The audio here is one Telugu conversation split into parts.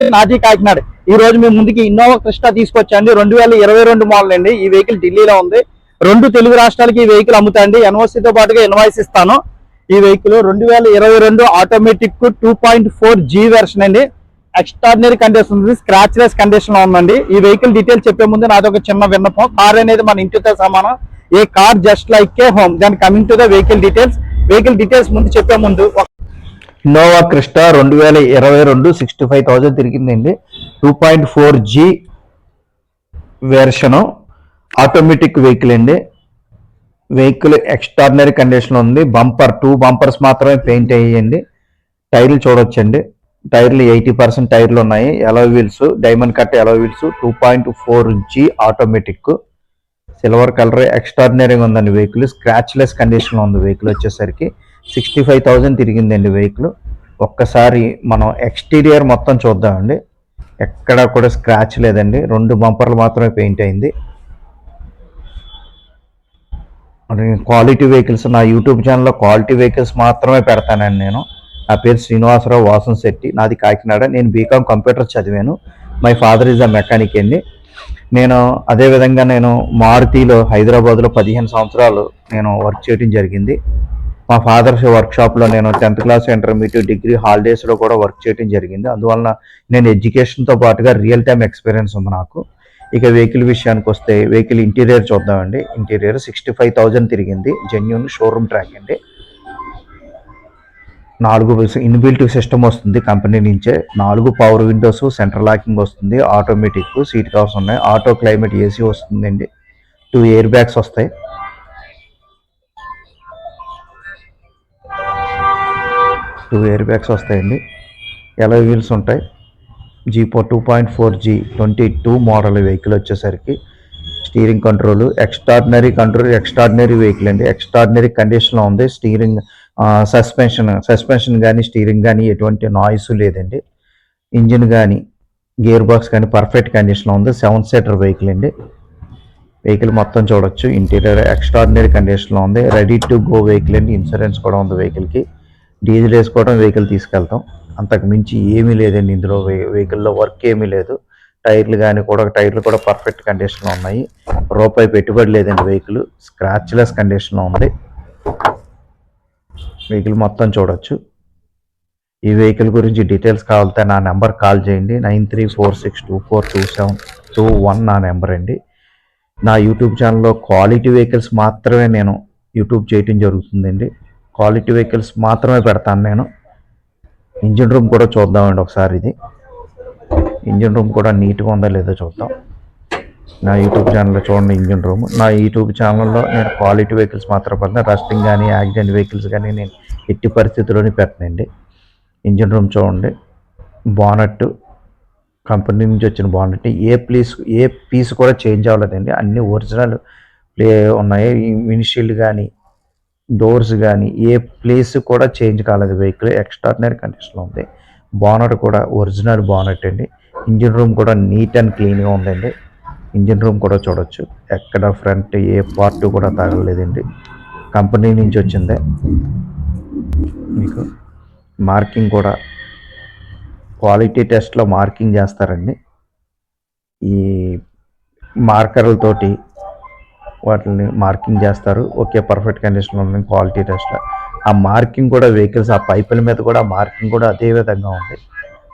నాది కాకినాడ. ఈ రోజు మేము ముందుకి ఇన్నోవా క్రిస్టా తీసుకొచ్చండి. 2022 మోడల్ అండి. ఈ వెహికల్ ఢిల్లీలో ఉంది. 2 తెలుగు రాష్ట్రాలకి ఈ వెహికల్ అమ్ముతాండి. ఎన్ఓసితో పాటుగా ఇన్వాయిస్ ఇస్తాను. ఈ వెహికల్ 2022 ఆటోమేటిక్ 2.4G వెర్షన్ అండి. ఎక్స్ట్రాడినరీ కండిషన్ ఉంది. స్క్రాచ్ లెస్ కండిషన్ లో ఉందండి. ఈ వెహికల్ డీటెయిల్స్ చెప్పే ముందు నాది ఒక చిన్న విన్నపం. కార్ అనేది మన ఇంటితో సమానం. A car just like a home. దాని coming to the vehicle details ముందు చెప్పే ముందు ఇన్నోవా క్రిస్టా 2022 65,000 తిరిగిందండి. 2.4G వెర్షన్ ఆటోమేటిక్ వెహికల్ అండి. వెహికల్ ఎక్స్ట్రాడినరీ కండిషన్ ఉంది. టూ బంపర్స్ మాత్రమే పెయింట్ అయ్యండి. టైర్లు చూడొచ్చండి. టైర్లు 80% టైర్లు ఉన్నాయి. Alloy wheels, diamond cut alloy wheels. 2.4G automatic silver colour ఎక్స్ట్రాడినరీగా ఉందండి. వెహికల్ స్క్రాచ్ లెస్ కండిషన్ లో ఉంది. వెహికల్ వచ్చేసరికి 65,000 తిరిగిందండి వెహికల్. ఒక్కసారి మనం ఎక్స్టీరియర్ మొత్తం చూద్దామండి. ఎక్కడ కూడా స్క్రాచ్ లేదండి. 2 బంపర్లు మాత్రమే పెయింట్ అయింది. క్వాలిటీ వెహికల్స్ నా యూట్యూబ్ ఛానల్లో క్వాలిటీ వెహికల్స్ మాత్రమే పెడతానండి. నేను నా పేరు శ్రీనివాసరావు వాసంశెట్టి. నాది కాకినాడ. నేను బీకామ్ కంప్యూటర్ చదివాను. My father is a mechanic అండి. అదేవిధంగా నేను మారుతిలో హైదరాబాద్లో 15 సంవత్సరాలు నేను వర్క్ చేయడం జరిగింది. మా ఫాదర్ వర్క్షాప్లో నేను 10th క్లాస్, ఇంటర్మీడియట్, డిగ్రీ హాలిడేస్లో కూడా వర్క్ చేయడం జరిగింది. అందువలన నేను ఎడ్యుకేషన్తో పాటుగా రియల్ టైమ్ ఎక్స్పీరియన్స్ ఉంది నాకు. ఇక వెహికల్ విషయానికి వస్తే వెహికల్ ఇంటీరియర్ చూద్దామండి. ఇంటీరియర్ 65,000 తిరిగింది. జెన్యూన్ షోరూమ్ ట్రాక్ అండి. 4 ఇన్బిల్ట్ సిస్టమ్ వస్తుంది కంపెనీ నుంచే. 4 పవర్ విండోస్, సెంట్రల్ లాకింగ్ వస్తుంది. ఆటోమేటిక్ సీట్ కవర్స్ ఉన్నాయి. ఆటో క్లైమేట్ ఏసీ వస్తుందండి. 2 ఎయిర్ బ్యాగ్స్ వస్తాయి. 2 ఎయిర్ బ్యాగ్స్ వస్తాయండి. ఎలాయ్ వీల్స్ ఉంటాయి. జీపో 2.4G 22 మోడల్ వెహికల్ వచ్చేసరికి స్టీరింగ్ కంట్రోల్ ఎక్స్ట్రాడినరీ వెహికల్ అండి. ఎక్స్ట్రాడినరీ కండిషన్లో ఉంది. స్టీరింగ్, సస్పెన్షన్ కానీ స్టీరింగ్ కానీ ఎటువంటి నాయిస్ లేదండి. ఇంజిన్ కానీ గేర్ బాక్స్ కానీ పర్ఫెక్ట్ కండిషన్లో ఉంది. 7 సీటర్ వెహికల్ అండి. వెహికల్ మొత్తం చూడొచ్చు. ఇంటీరియర్ ఎక్స్ట్రాడినరీ కండిషన్లో ఉంది. రెడీ టు గో వెహికల్ అండి. ఇన్సూరెన్స్ కూడా ఉంది వెహికల్కి. డీజిల్ వేసుకోవడం, వెహికల్ తీసుకెళ్తాం. అంతకు మించి ఏమీ లేదండి. ఇందులో వెహికల్లో వర్క్ ఏమీ లేదు. టైర్లు కూడా పర్ఫెక్ట్ కండిషన్లో ఉన్నాయి. రూపాయి పెట్టుబడి లేదండి. వెహికల్ స్క్రాచ్ లెస్ కండిషన్లో ఉంది. వెహికల్ మొత్తం చూడొచ్చు. ఈ వెహికల్ గురించి డీటెయిల్స్ కావాలంటే నా నెంబర్ కాల్ చేయండి. 9346242721 నా నెంబర్ అండి. నా యూట్యూబ్ ఛానల్లో క్వాలిటీ వెహికల్స్ మాత్రమే నేను యూట్యూబ్ చేయటం జరుగుతుందండి. క్వాలిటీ వెహికల్స్ మాత్రమే పెడతాను నేను. ఇంజిన్ రూమ్ కూడా చూద్దామండి ఒకసారి. ఇది ఇంజిన్ రూమ్ కూడా నీట్గా ఉందా లేదో చూద్దాం. నా యూట్యూబ్ ఛానల్లో చూడండి ఇంజిన్ రూమ్. నా యూట్యూబ్ ఛానల్లో నేను క్వాలిటీ వెహికల్స్ మాత్రం పెడతాను. రస్టింగ్ కానీ యాక్సిడెంట్ వెహికల్స్ కానీ నేను ఎట్టి పరిస్థితుల్లోనే పెట్టనండి. ఇంజిన్ రూమ్ చూడండి. బానెట్ కంపెనీ నుంచి వచ్చిన బానెట్. ఏ పీస్ కూడా చేంజ్ అవ్వలేదండి. అన్ని ఒరిజినల్ ఉన్నాయి. విండ్షీల్డ్ కానీ డోర్స్ కానీ ఏ ప్లేస్ కూడా చేంజ్ కాలేదు. వెహికల్ ఎక్స్ట్రాడినరీ కండిషన్లో ఉంది. బానెట్ కూడా ఒరిజినల్ బానెట్ అండి. ఇంజిన్ రూమ్ కూడా నీట్ అండ్ క్లీన్గా ఉందండి. ఇంజిన్ రూమ్ కూడా చూడొచ్చు. ఎక్కడ ఫ్రంట్ ఏ పార్ట్ కూడా తగలలేదండి. కంపెనీ నుంచి వచ్చిందే. మీకు మార్కింగ్ కూడా క్వాలిటీ టెస్ట్లో మార్కింగ్ చేస్తారండి. ఈ మార్కర్లతోటి వాటిని మార్కింగ్ చేస్తారు. ఓకే, పర్ఫెక్ట్ కండిషన్లో ఉంది క్వాలిటీ టెస్ట్లో. ఆ మార్కింగ్ కూడా వెహికల్స్ ఆ పైపుల మీద కూడా మార్కింగ్ కూడా అదే విధంగా ఉంది.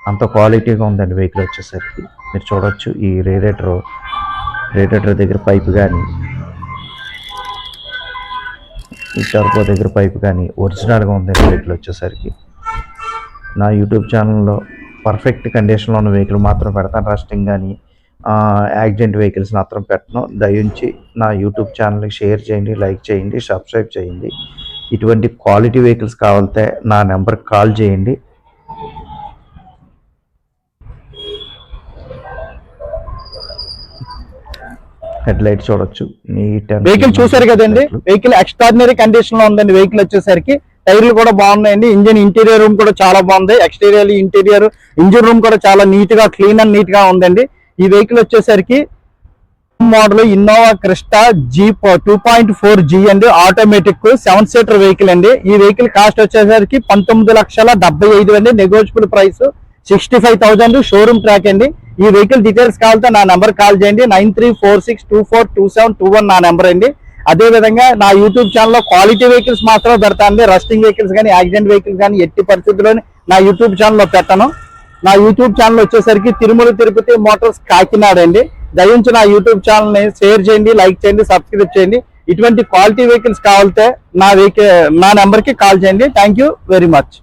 అంత క్వాలిటీగా ఉందండి వెహికల్ వచ్చేసరికి. మీరు చూడొచ్చు. ఈ రేడియేటర్ దగ్గర పైపు కానీ, ఈ టర్బో దగ్గర పైపు కానీ ఒరిజినల్గా ఉందండి వెహికల్ వచ్చేసరికి. నా యూట్యూబ్ ఛానల్లో పర్ఫెక్ట్ కండిషన్లో ఉన్న వెహికల్ మాత్రం పెడతాను. రస్టింగ్ కానీ యాక్సిడెంట్ వెహికల్స్ మాత్రం పెట్టను. దయించి నా యూట్యూబ్ ఛానల్కి షేర్ చేయండి, లైక్ చేయండి, సబ్స్క్రైబ్ చేయండి. ఇటువంటి క్వాలిటీ వెహికల్స్ కావాలంటే నా నెంబర్కి కాల్ చేయండి. హెడ్ లైట్ చూడొచ్చు. నీట్ వెహికల్ చూసారు కదండి. వెహికల్ ఎక్స్ట్రాడినరీ కండిషన్ లో ఉందండి. వెహికల్ వచ్చేసరికి టైర్లు కూడా బాగున్నాయండి. ఇంటీరియర్ రూమ్ కూడా చాలా బాగుంది. ఎక్స్టీరియర్, ఇంటీరియర్, ఇంజిన్ రూమ్ కూడా చాలా నీట్ గా, క్లీన్ అండ్ నీట్ గా ఉందండి. ఈ వెహికల్ వచ్చేసరికి model Innova Crysta jeep 2.4G అండి. ఆటోమేటిక్ 7 సీటర్ వెహికల్ అండి. ఈ వెహికల్ కాస్ట్ వచ్చేసరికి 19,75,000 అండి. Negotiable price. 65,000 షోరూమ్ ట్రాక్ అండి. ఈ వెహికల్ డీటెయిల్స్ కావాలంటే నా నెంబర్ కాల్ చేయండి. 9346242721 నా నెంబర్ అండి. అదే విధంగా నా యూట్యూబ్ ఛానల్లో క్వాలిటీ వెహికల్స్ మాత్రమే పెడతానండి. రస్టింగ్ వెహికల్స్ కానీ యాక్సిడెంట్ వెహికల్స్ కానీ ఎట్టి పరిస్థితుల్లోనే నా యూట్యూబ్ ఛానల్లో పెట్టను. నా యూట్యూబ్ ఛానల్ వచ్చేసరికి తిరుమల తిరుపతి మోటార్స్ కాకినాడ అండి. దయించి నా యూట్యూబ్ ఛానల్ని షేర్ చేయండి, లైక్ చేయండి, సబ్స్క్రైబ్ చేయండి. ఇటువంటి క్వాలిటీ వెహికల్స్ కావాలంటే నా నెంబర్కి కాల్ చేయండి. Thank you very much.